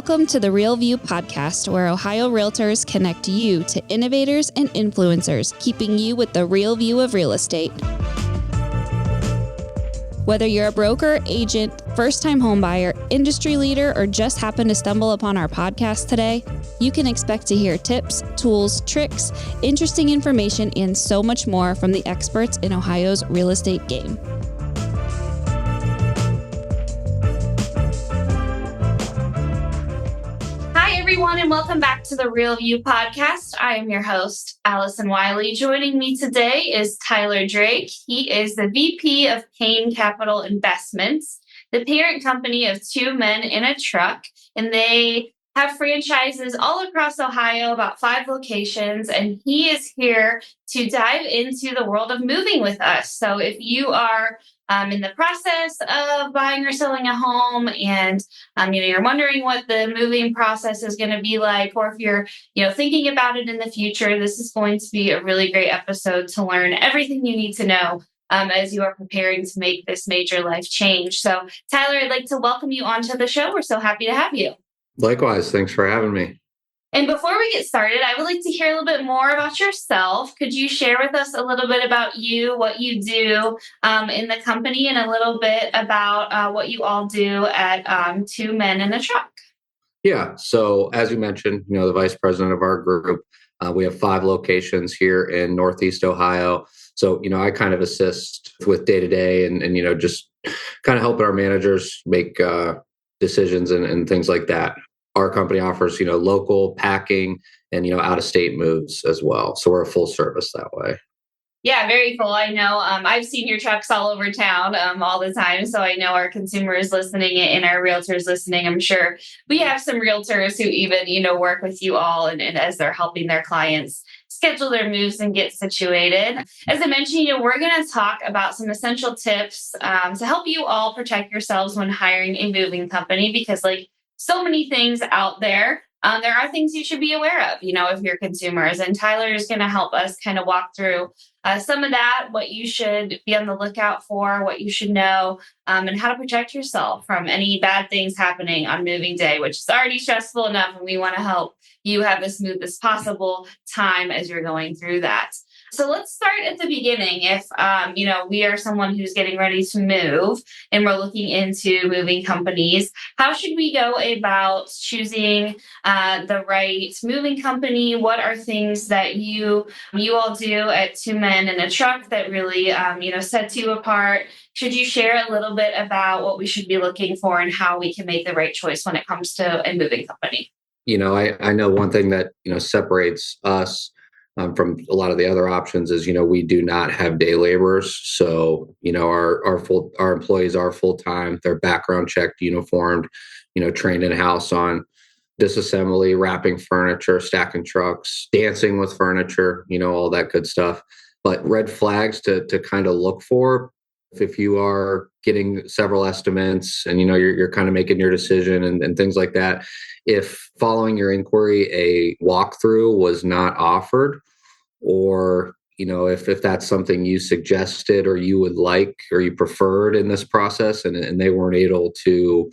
Welcome to the Real View podcast, where Ohio Realtors connect you to innovators and influencers, keeping you with the real view of real estate. Whether you're a broker, agent, first-time homebuyer, industry leader, or just happen to stumble upon our podcast today, you can expect to hear tips, tools, tricks, interesting information, and so much more from the experts in Ohio's real estate game. Hi, everyone, and welcome back to the Real View podcast. I am your host, Allison Wiley. Joining me today is Tyler Drake. He is the VP of Payne Capital Investments, the parent company of Two Men in a Truck, and they have franchises all across Ohio, about 5 locations, and he is here to dive into the world of moving with us. So if you are in the process of buying or selling a home and you're wondering what the moving process is going to be like, or if you're thinking about it in the future, this is going to be a really great episode to learn everything you need to know as you are preparing to make this major life change. So Tyler, I'd like to welcome you onto the show. We're so happy to have you. Likewise. Thanks for having me. And before we get started, I would like to hear a little bit more about yourself. Could you share with us a little bit about you, what you do in the company, and a little bit about what you all do at Two Men in a Truck? Yeah. So as you mentioned, the vice president of our group, we have 5 locations here in Northeast Ohio. So, I kind of assist with day-to-day and just kind of helping our managers make decisions and things like that. Our company offers, local packing and, out-of-state moves as well. So we're a full service that way. Yeah, very cool. I know I've seen your trucks all over town all the time. So I know our consumers listening and our realtors listening. I'm sure we have some realtors who even, work with you all and as they're helping their clients schedule their moves and get situated. As I mentioned, we're going to talk about some essential tips to help you all protect yourselves when hiring a moving company, because like so many things out there, there are things you should be aware of, if you're consumers. And Tyler is going to help us kind of walk through some of that, what you should be on the lookout for, what you should know, and how to protect yourself from any bad things happening on moving day, which is already stressful enough. And we want to help you have the smoothest possible time as you're going through that. So let's start at the beginning. If, we are someone who's getting ready to move and we're looking into moving companies, how should we go about choosing the right moving company? What are things that you all do at Two Men in a Truck that really, sets you apart? Should you share a little bit about what we should be looking for and how we can make the right choice when it comes to a moving company? I know one thing that, separates us from a lot of the other options is, we do not have day laborers. So, our employees are full-time, they're background checked, uniformed, trained in-house on disassembly, wrapping furniture, stacking trucks, dancing with furniture, all that good stuff. But red flags to kind of look for if you are getting several estimates and, you're kind of making your decision and things like that. If following your inquiry, a walkthrough was not offered, or, if that's something you suggested or you would like or you preferred in this process and they weren't able to,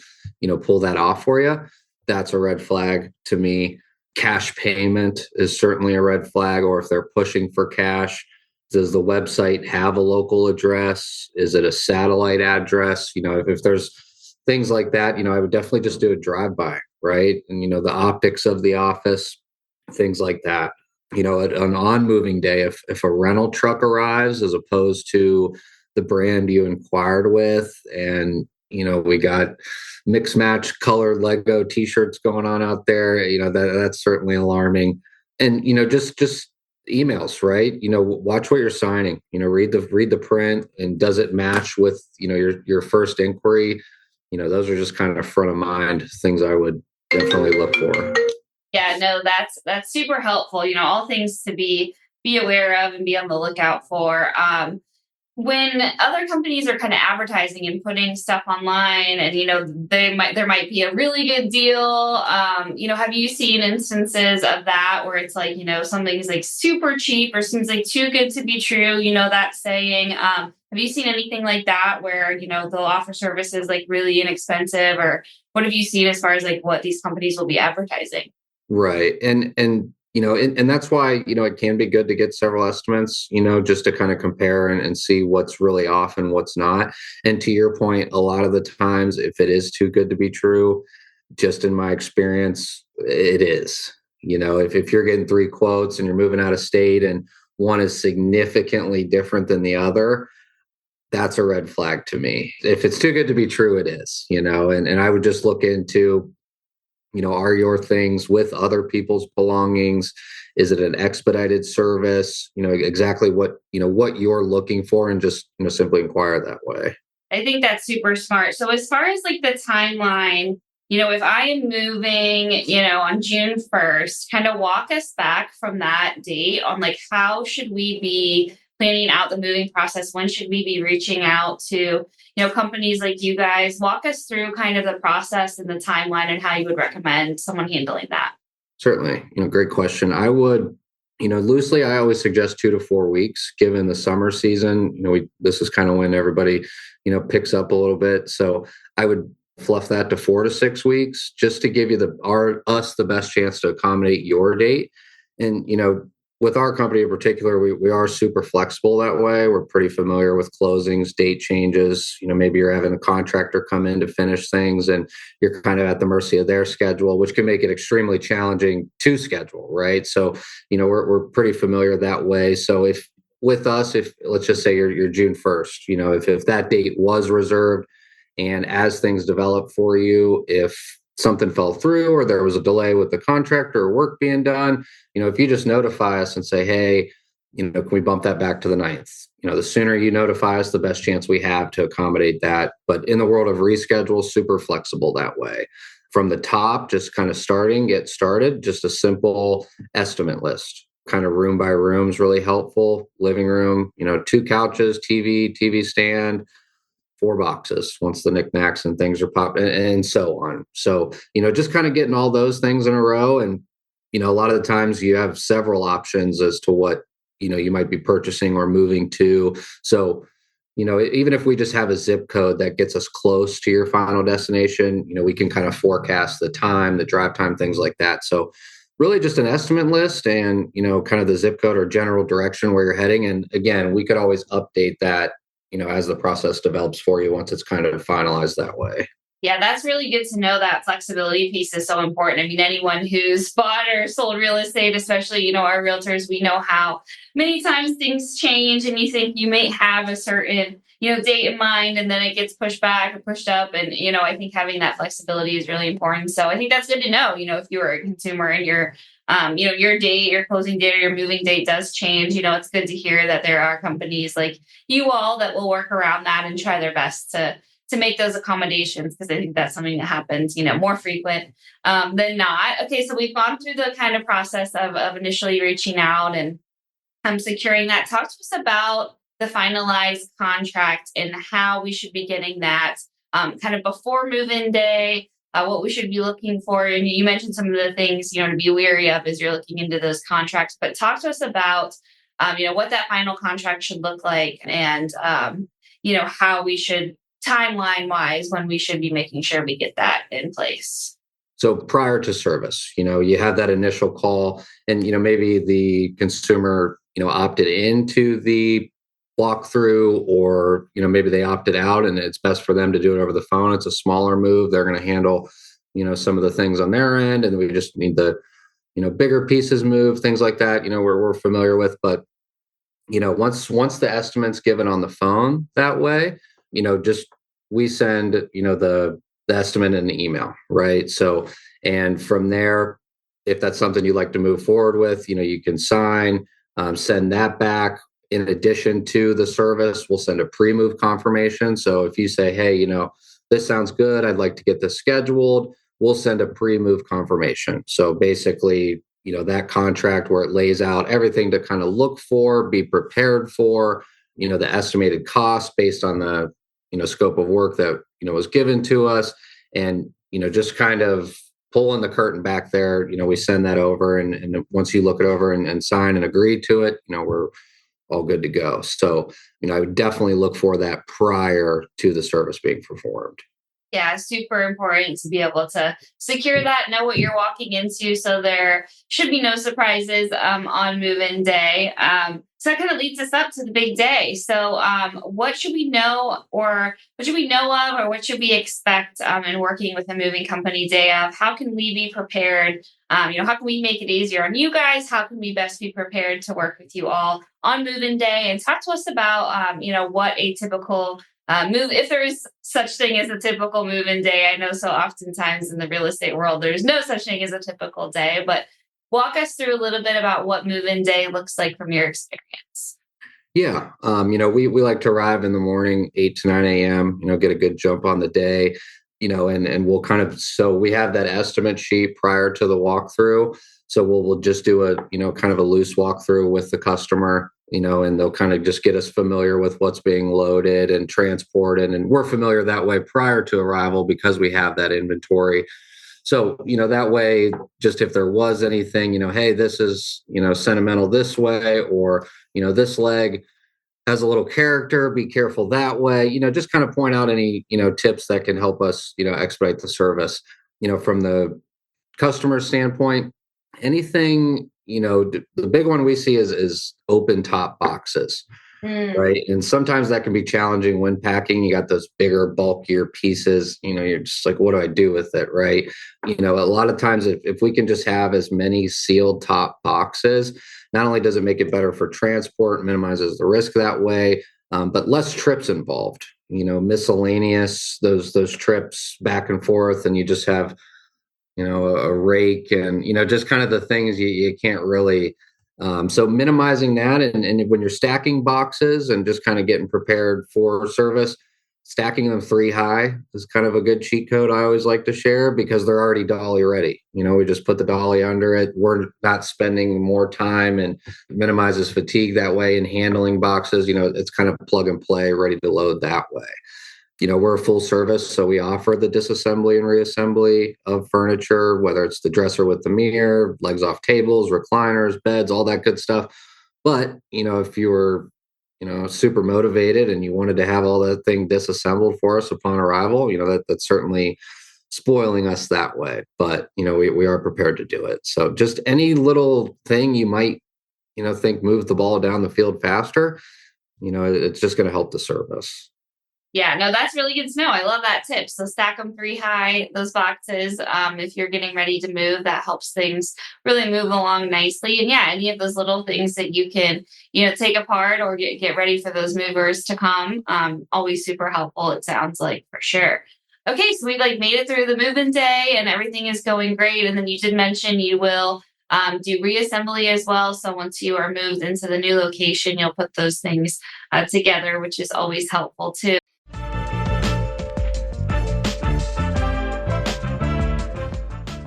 pull that off for you, that's a red flag to me. Cash payment is certainly a red flag, or if they're pushing for cash. Does the website have a local address? Is it a satellite address? If there's things like that, I would definitely just do a drive-by, right? And, the optics of the office, things like that. At an on-moving day, if a rental truck arrives as opposed to the brand you inquired with, and, we got mix-match colored Lego t-shirts going on out there, that's certainly alarming. And, just emails, right? Watch what you're signing, read the print, and does it match with, your first inquiry? Those are just kind of front of mind things I would definitely look for. Yeah, no, that's super helpful. All things to be aware of and be on the lookout for. When other companies are kind of advertising and putting stuff online, and there might be a really good deal. Have you seen instances of that where it's like something's like super cheap or seems like too good to be true? That saying. Have you seen anything like that where they'll offer services like really inexpensive, or what have you seen as far as like what these companies will be advertising? Right. And that's why, it can be good to get several estimates, just to kind of compare and see what's really off and what's not. And to your point, a lot of the times, if it is too good to be true, just in my experience, it is. If you're getting three quotes and you're moving out of state and one is significantly different than the other, that's a red flag to me. If it's too good to be true, it is, and I would just look into, are your things with other people's belongings? Is it an expedited service? Exactly what you're looking for, and just, simply inquire that way. I think that's super smart. So as far as like the timeline, if I am moving, on June 1st, kind of walk us back from that date on like how should we be planning out the moving process? When should we be reaching out to, companies like you guys? Walk us through kind of the process and the timeline and how you would recommend someone handling that. Certainly, great question. I would, loosely, I always suggest 2 to 4 weeks, given the summer season. This is kind of when everybody, picks up a little bit. So I would fluff that to 4 to 6 weeks, just to give you us the best chance to accommodate your date. And with our company in particular, we are super flexible that way. We're pretty familiar with closings, date changes. Maybe you're having a contractor come in to finish things and you're kind of at the mercy of their schedule, which can make it extremely challenging to schedule, right? So, we're pretty familiar that way. So if with us, if let's just say you're June 1st, if that date was reserved, and as things develop for you, if something fell through or there was a delay with the contractor or work being done, if you just notify us and say, hey, can we bump that back to the 9th? The sooner you notify us, the best chance we have to accommodate that. But in the world of reschedule, super flexible that way. From the top, just kind of get started, just a simple estimate list, kind of room by room is really helpful. Living room, 2 couches, TV stand, 4 boxes once the knickknacks and things are popped, and so on. So, just kind of getting all those things in a row. And, a lot of the times you have several options as to what, you might be purchasing or moving to. So, even if we just have a zip code that gets us close to your final destination, we can kind of forecast the time, the drive time, things like that. So, really just an estimate list and, kind of the zip code or general direction where you're heading. And again, we could always update that, as the process develops for you once it's kind of finalized that way. Yeah, that's really good to know. That flexibility piece is so important. I mean, anyone who's bought or sold real estate, especially, our realtors, we know how many times things change and you think you may have a certain, date in mind and then it gets pushed back or pushed up. And, I think having that flexibility is really important. So I think that's good to know, if you are a consumer and your date, your closing date or your moving date does change, it's good to hear that there are companies like you all that will work around that and try their best to make those accommodations, because I think that's something that happens, more frequent than not. Okay, so we've gone through the kind of process of initially reaching out and securing that. Talk to us about the finalized contract and how we should be getting that kind of before move-in day, what we should be looking for. And you mentioned some of the things, to be wary of as you're looking into those contracts, but talk to us about, what that final contract should look like and, how we should timeline wise when we should be making sure we get that in place. So prior to service, you have that initial call and, maybe the consumer, opted into the walkthrough, or, maybe they opted out and it's best for them to do it over the phone. It's a smaller move. They're going to handle, some of the things on their end. And we just need the, bigger pieces moved, things like that, we're familiar with. But, once the estimate's given on the phone that way, just we send, the estimate in the email, right? So, and from there, if that's something you'd like to move forward with, you can sign, send that back. In addition to the service, we'll send a pre-move confirmation. So if you say, hey, this sounds good, I'd like to get this scheduled, we'll send a pre-move confirmation. So basically, that contract where it lays out everything to kind of look for, be prepared for, the estimated cost based on the, scope of work that, was given to us. And, just kind of pulling the curtain back there, we send that over. And once you look it over and sign and agree to it, we're all good to go. So, I would definitely look for that prior to the service being performed. Yeah, super important to be able to secure that, know what you're walking into, so there should be no surprises on move-in day. So that kind of leads us up to the big day. So, what should we know, or what should we know of, or what should we expect in working with a moving company day of? How can we be prepared? How can we make it easier on you guys? How can we best be prepared to work with you all on move-in day? And talk to us about, what a typical move, if there is such thing as a typical move-in day. I know so oftentimes in the real estate world there's no such thing as a typical day, but walk us through a little bit about what move-in day looks like from your experience. Yeah. We like to arrive in the morning, 8 to 9 a.m., get a good jump on the day, and we'll so we have that estimate sheet prior to the walkthrough. So we'll just do a, kind of a loose walkthrough with the customer, and they'll kind of just get us familiar with what's being loaded and transported. And we're familiar that way prior to arrival because we have that inventory. So, that way, just if there was anything, hey, this is, sentimental this way, or, this leg has a little character, be careful that way, just kind of point out any, tips that can help us, expedite the service, from the customer standpoint. Anything, the big one we see is open top boxes. Mm. Right. And sometimes that can be challenging when packing. You got those bigger, bulkier pieces, you're just like, what do I do with it? Right. A lot of times if we can just have as many sealed top boxes, not only does it make it better for transport, minimizes the risk that way, but less trips involved, miscellaneous, those trips back and forth. And you just have, a rake and, just kind of the things you can't really. So minimizing that, and when you're stacking boxes and just kind of getting prepared for service, stacking them 3 high is kind of a good cheat code I always like to share, because they're already dolly ready. We just put the dolly under it. We're not spending more time, and minimizes fatigue that way in handling boxes. It's kind of plug and play, ready to load that way. We're a full service, so we offer the disassembly and reassembly of furniture, whether it's the dresser with the mirror, legs off tables, recliners, beds, all that good stuff. But, if you were, super motivated and you wanted to have all that thing disassembled for us upon arrival, that's certainly spoiling us that way. But, we are prepared to do it. So just any little thing you might, think move the ball down the field faster, it's just going to help the service. Yeah, no, that's really good to know. I love that tip. So stack them 3 high, those boxes. If you're getting ready to move, that helps things really move along nicely. And yeah, any of those little things that you can, take apart or get ready for those movers to come. Always super helpful, it sounds like, for sure. Okay, so we've like made it through the move-in day and everything is going great. And then you did mention you will do reassembly as well. So once you are moved into the new location, you'll put those things together, which is always helpful too.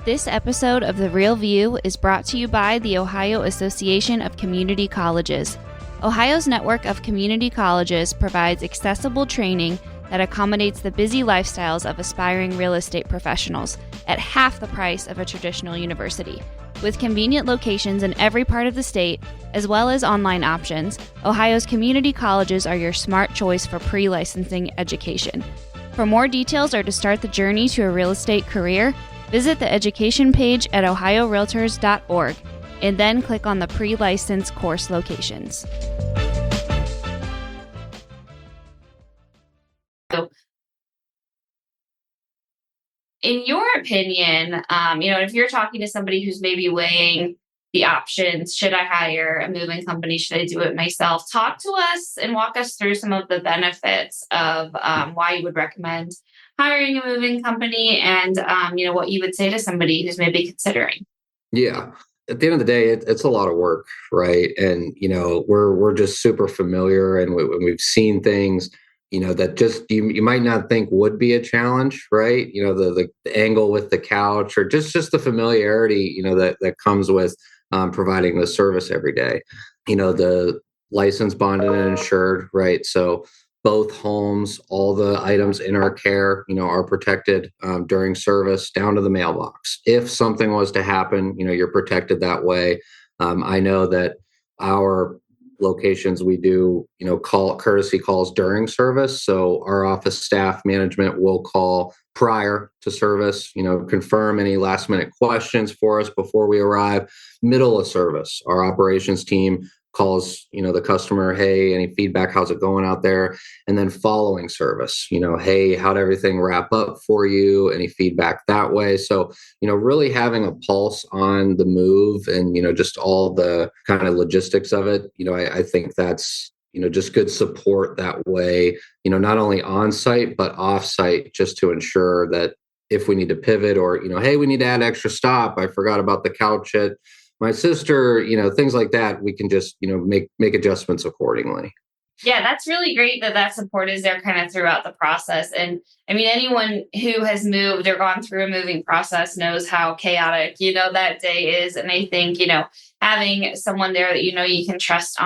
This episode of The Real View is brought to you by the Ohio Association of Community Colleges. Ohio's network of community colleges provides accessible training that accommodates the busy lifestyles of aspiring real estate professionals at half the price of a traditional university. With convenient locations in every part of the state, as well as online options, Ohio's community colleges are your smart choice for pre-licensing education. For more details or to start the journey to a real estate career, visit the education page at ohiorealtors.org and then click on the pre-license course locations. So, in your opinion, if you're talking to somebody who's maybe weighing the options, should I hire a moving company? Should I do it myself? Talk to us and walk us through some of the benefits of why you would recommend hiring a moving company, and what you would say to somebody who's maybe considering. Yeah. At the end of the day, it's a lot of work, right? And we're just super familiar, and we've seen things, that just you might not think would be a challenge, right? The angle with the couch, or just the familiarity, that comes with providing the service every day. The licensed, bonded, and insured, right? So both homes, all the items in our care, are protected during service down to the mailbox. If something was to happen, you're protected that way. I know that our locations, we do, call courtesy calls during service. So our office staff management will call prior to service, confirm any last minute questions for us before we arrive. Middle of service, our operations team calls, the customer, hey, any feedback, how's it going out there? And then following service, hey, how'd everything wrap up for you? Any feedback that way? So, really having a pulse on the move and, just all the kind of logistics of it, I think that's, just good support that way, not only on site, but off site, just to ensure that if we need to pivot or, hey, we need to add extra stop. I forgot about the couch at my sister, things like that, we can just, make adjustments accordingly. Yeah, that's really great that that support is there kind of throughout the process. And I mean, anyone who has moved or gone through a moving process knows how chaotic, that day is. And I think, having someone there that, you can trust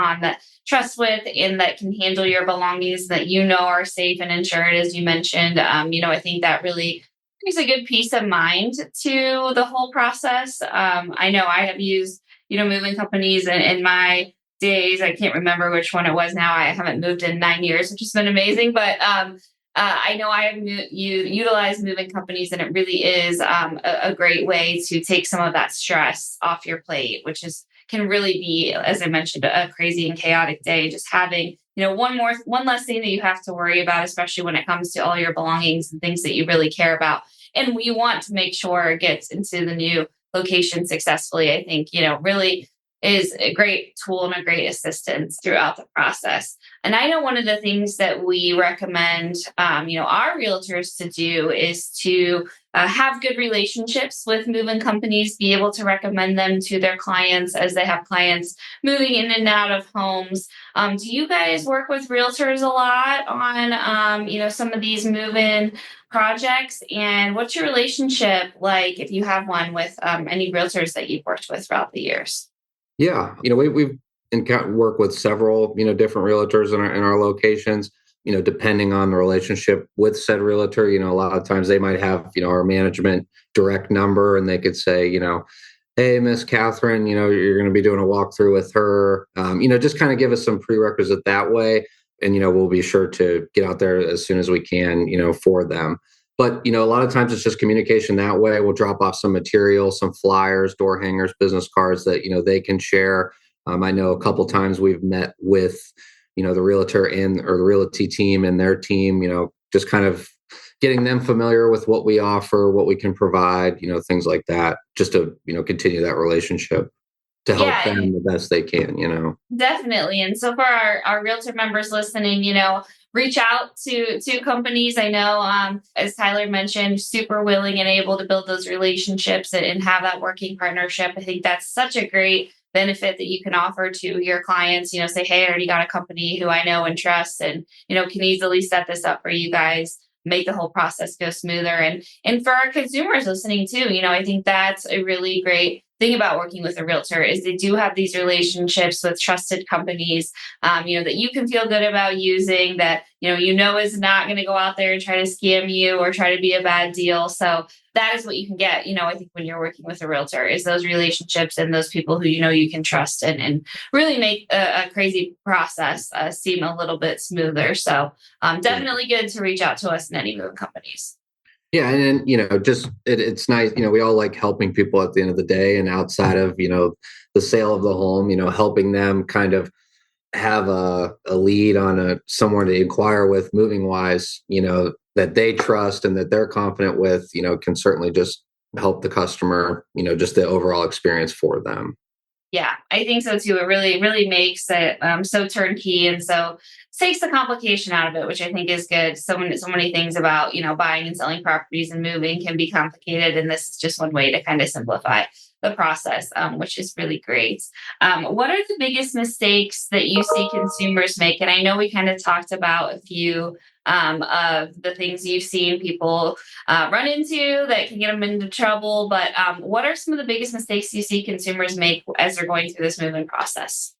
with and that can handle your belongings that, are safe and insured, as you mentioned, I think that really brings a good peace of mind to the whole process. I know I have used, moving companies in my days. I can't remember which one it was now. I haven't moved in 9 years, which has been amazing. But I know I have utilized moving companies, and it really is a great way to take some of that stress off your plate, which can really be, as I mentioned, a crazy and chaotic day. Just having one less thing that you have to worry about, especially when it comes to all your belongings and things that you really care about, and we want to make sure it gets into the new location successfully. I think really is a great tool and a great assistance throughout the process. And I know one of the things that we recommend, our realtors to do is to have good relationships with moving companies, be able to recommend them to their clients as they have clients moving in and out of homes. Do you guys work with realtors a lot on, some of these move-in projects? And what's your relationship like, if you have one, with any realtors that you've worked with throughout the years? Yeah, we've worked with several, different realtors in our locations. Depending on the relationship with said realtor, a lot of times they might have, our management direct number, and they could say, hey, Miss Catherine, you're going to be doing a walkthrough with her. Just kind of give us some prerequisite that way, and we'll be sure to get out there as soon as we can, for them. But, a lot of times it's just communication that way. We'll drop off some material, some flyers, door hangers, business cards that, they can share. I know a couple times we've met with, the realtor or the realty team and their team, just kind of getting them familiar with what we offer, what we can provide, things like that, just to, continue that relationship to help Yeah, them the best they can. definitely. And so for our realtor members listening, reach out to companies. I know, as Tyler mentioned, super willing and able to build those relationships and have that working partnership. I think that's such a great benefit that you can offer to your clients. Say, hey, I already got a company who I know and trust, and can easily set this up for you guys, make the whole process go smoother. And for our consumers listening too, I think that's a really great thing about working with a realtor is they do have these relationships with trusted companies, that you can feel good about using, that, is not going to go out there and try to scam you or try to be a bad deal. So that is what you can get, I think, when you're working with a realtor, is those relationships and those people who, you can trust, and really make a crazy process seem a little bit smoother. So definitely good to reach out to us in any moving companies. Yeah, and then, just it's nice. We all like helping people at the end of the day, and outside of the sale of the home, helping them kind of have a lead on someone to inquire with moving wise, that they trust and that they're confident with, can certainly just help the customer, just the overall experience for them. Yeah, I think so too. It really, really makes it so turnkey, and so takes the complication out of it, which I think is good. So many things about buying and selling properties and moving can be complicated, and this is just one way to kind of simplify the process, which is really great. What are the biggest mistakes that you see consumers make? And I know we kind of talked about a few of the things you've seen people run into that can get them into trouble. But what are some of the biggest mistakes you see consumers make as they're going through this moving process?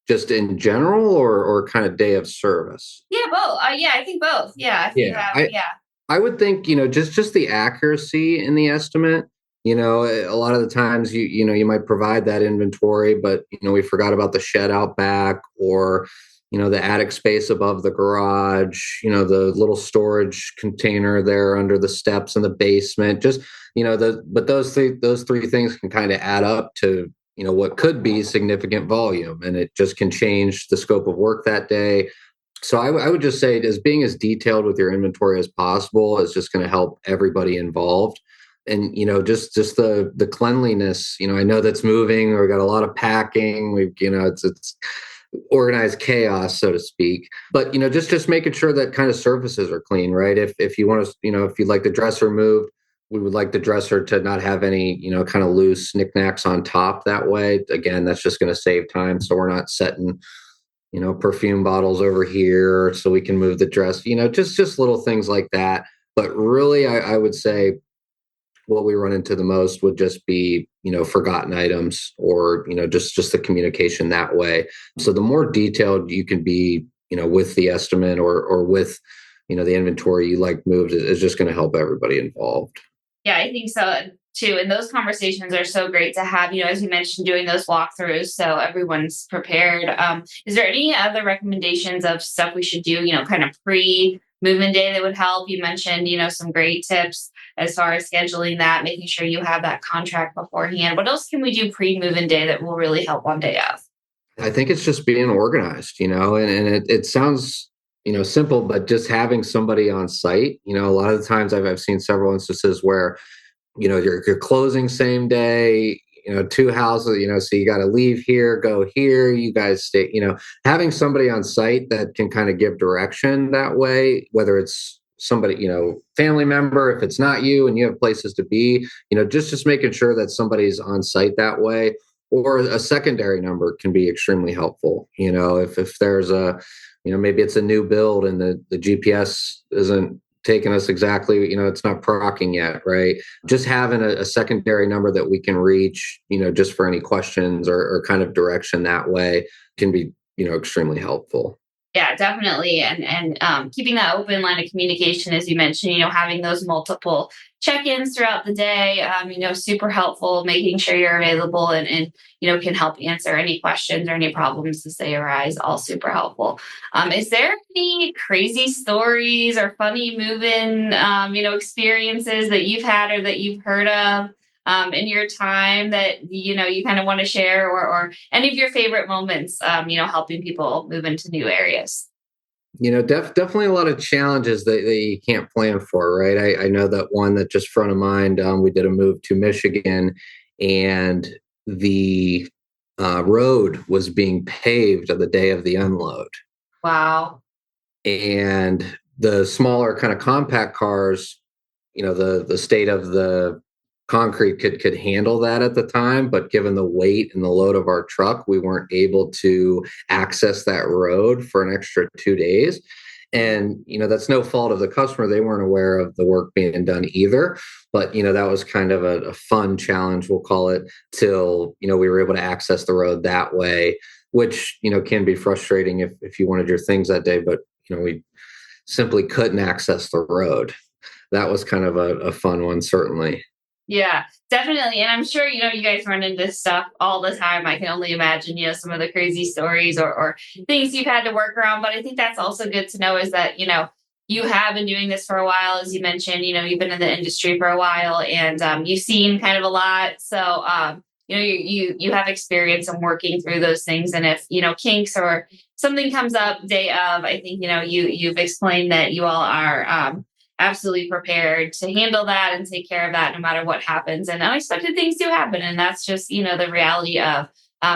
Just in general, or kind of day of service? Yeah, both. Yeah, I think both. Yeah, if you Yeah, have, I yeah. I would think, just the accuracy in the estimate. A lot of the times you might provide that inventory, but we forgot about the shed out back, or the attic space above the garage, the little storage container there under the steps in the basement. Just but those three things can kind of add up to what could be significant volume, and it just can change the scope of work that day. So I would just say, as being as detailed with your inventory as possible is just going to help everybody involved. And just the cleanliness. I know that's moving. We've got a lot of packing. It's organized chaos, so to speak. But just making sure that kind of surfaces are clean, right? If you want to, if you'd like the dresser moved, we would like the dresser to not have any kind of loose knickknacks on top. That way, again, that's just going to save time. So we're not setting perfume bottles over here so we can move the dress. Just little things like that. But really, I would say what we run into the most would just be forgotten items, or just the communication that way. So the more detailed you can be with the estimate, or with the inventory you like moved, is just going to help everybody involved. Yeah, I think so too. And those conversations are so great to have, as you mentioned, doing those walkthroughs so everyone's prepared. Is there any other recommendations of stuff we should do, kind of pre-movement day that would help? You mentioned, some great tips as far as scheduling that, making sure you have that contract beforehand. What else can we do pre-movement day that will really help on day of? I think it's just being organized, and it sounds simple, but just having somebody on site. A lot of the times I've seen several instances where you're closing same day, two houses, so you got to leave here, go here, you guys stay. Having somebody on site that can kind of give direction that way, whether it's somebody, family member, if it's not you and you have places to be, just making sure that somebody's on site that way. Or a secondary number can be extremely helpful. If there's maybe it's a new build and the GPS isn't taking us exactly, it's not procking yet, right? Just having a secondary number that we can reach, just for any questions or kind of direction that way can be, extremely helpful. Yeah, definitely. And keeping that open line of communication, as you mentioned, having those multiple check-ins throughout the day, super helpful, making sure you're available and can help answer any questions or any problems as they arise, all super helpful. Is there any crazy stories or funny move-in, experiences that you've had or that you've heard of in your time that you kind of want to share, or any of your favorite moments helping people move into new areas? Definitely a lot of challenges that you can't plan for, right? I know that one that just front of mind, we did a move to Michigan, and the road was being paved on the day of the unload. Wow. And the smaller kind of compact cars, the state of the concrete could handle that at the time, but given the weight and the load of our truck, we weren't able to access that road for an extra 2 days. And that's no fault of the customer. They weren't aware of the work being done either. But that was kind of a fun challenge, we'll call it, till we were able to access the road that way, which can be frustrating if you wanted your things that day, but we simply couldn't access the road. That was kind of a fun one, certainly. Yeah, definitely. And I'm sure, you guys run into stuff all the time. I can only imagine, some of the crazy stories or things you've had to work around. But I think that's also good to know is that, you have been doing this for a while, as you mentioned, you've been in the industry for a while, and you've seen kind of a lot. So, you have experience in working through those things. And if, kinks or something comes up day of, I think, you've explained that you all are, absolutely prepared to handle that and take care of that no matter what happens. And unexpected things do happen. And that's just, the reality of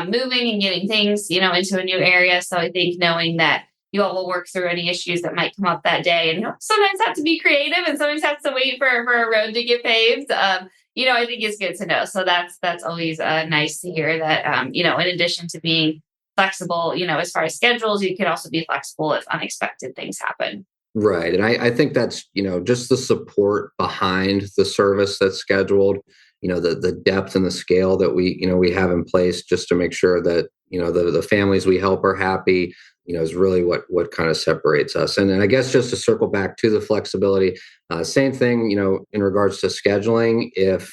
moving and getting things, into a new area. So I think knowing that you all will work through any issues that might come up that day, and sometimes have to be creative and sometimes have to wait for a road to get paved. I think it's good to know. So that's always nice to hear that, in addition to being flexible, as far as schedules, you can also be flexible if unexpected things happen. Right. And I think that's, just the support behind the service that's scheduled, the depth and the scale that we have in place, just to make sure that, the families we help are happy, is really what kind of separates us. And then I guess just to circle back to the flexibility, same thing, in regards to scheduling. If,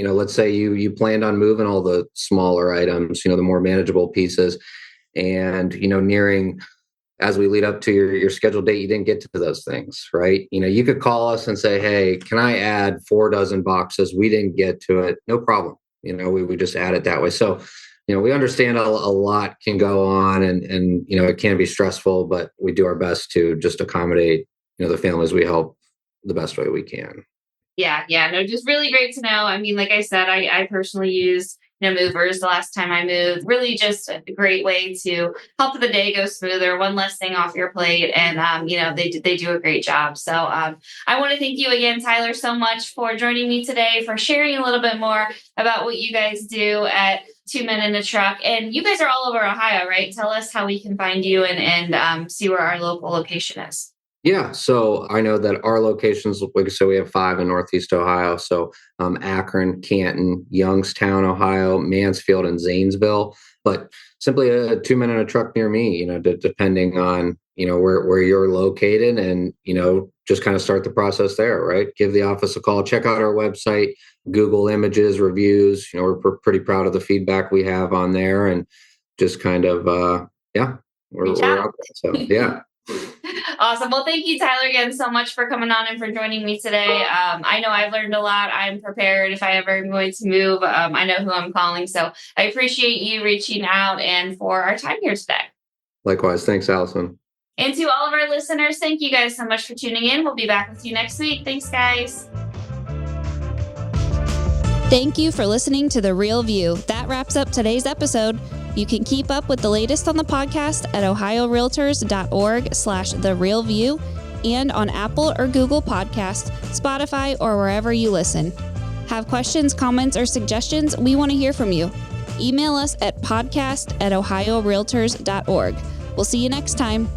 let's say you planned on moving all the smaller items, the more manageable pieces, and nearing as we lead up to your scheduled date, you didn't get to those things, right? You could call us and say, hey, can I add 4 dozen boxes? We didn't get to it. No problem. We just add it that way. So, we understand a lot can go on and it can be stressful, but we do our best to just accommodate, the families we help the best way we can. Yeah. No, just really great to know. I mean, like I said, I personally use movers the last time I moved. Really just a great way to help the day go smoother, one less thing off your plate. And, they do a great job. So I want to thank you again, Tyler, so much for joining me today, for sharing a little bit more about what you guys do at 2 Men in a Truck. And you guys are all over Ohio, right? Tell us how we can find you and see where our local location is. Yeah, so I know that our locations, like I said, we have 5 in Northeast Ohio. So Akron, Canton, Youngstown, Ohio, Mansfield, and Zanesville. But simply a 2 Men in a Truck near me, depending on, where you're located, and, just kind of start the process there, right? Give the office a call, check out our website, Google images, reviews. We're pretty proud of the feedback we have on there, and just kind of, we're out there. So, yeah. Awesome. Well, thank you, Tyler, again so much for coming on and for joining me today. I know I've learned a lot. I'm prepared if I ever am going to move. I know who I'm calling. So I appreciate you reaching out and for our time here today. Likewise. Thanks, Allison. And to all of our listeners, thank you guys so much for tuning in. We'll be back with you next week. Thanks, guys. Thank you for listening to The Real View. That wraps up today's episode. You can keep up with the latest on the podcast at ohiorealtors.org/therealview and on Apple or Google Podcasts, Spotify, or wherever you listen. Have questions, comments, or suggestions? We want to hear from you. Email us at podcast@ohiorealtors.org. We'll see you next time.